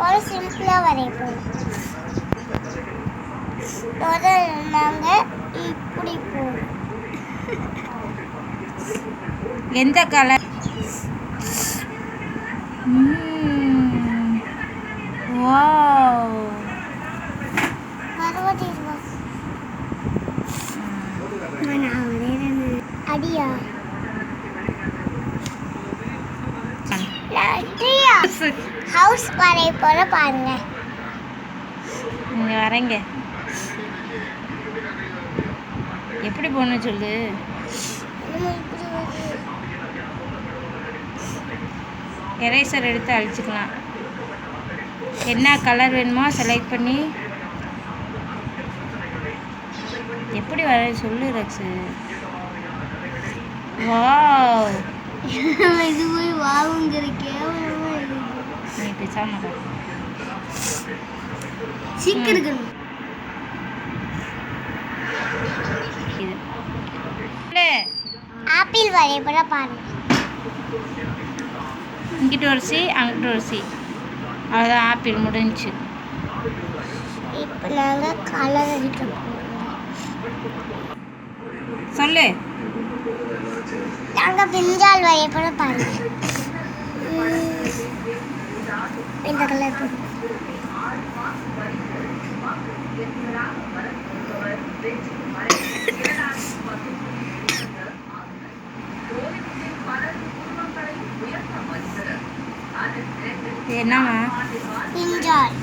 ஒரு சிம்பிளாக வரைய போகிறோம். முதல்ல நாங்கள் இப்படி போகிறோம். எந்த கலர்? வாவ், அடியா ஹவுஸ் வரைய போல பாருங்க. நீங்க வரீங்க எப்படி போகணும்னு சொல்லு. எரேசர் எடுத்து அழிச்சுக்கலாம். என்ன கலர் வேணுமோ செலக்ட் பண்ணி எப்படி வர சொல்லு ரக்ஸு. வாவ், இது போய் வாங்குங்கிற கேவலமா இருக்கு. நீ பேசாம சீக்கிரம் இது ஆப்பிள் வரைய போல பாருங்க. இங்கிட்ட ஒரு சி அங்கிட்ட ஒரு சி, அவ்வளோதான் ஆப்பிள் முடிஞ்சிச்சு. இப்போ நாங்கள் கலர் அடிக்க போகிறோம். சொல்லு. நாங்கள் பிஞ்சால் வரைய போல பாருங்க. இந்த கலர் போடுங்க. என்னம்மா? பிஞ்சால்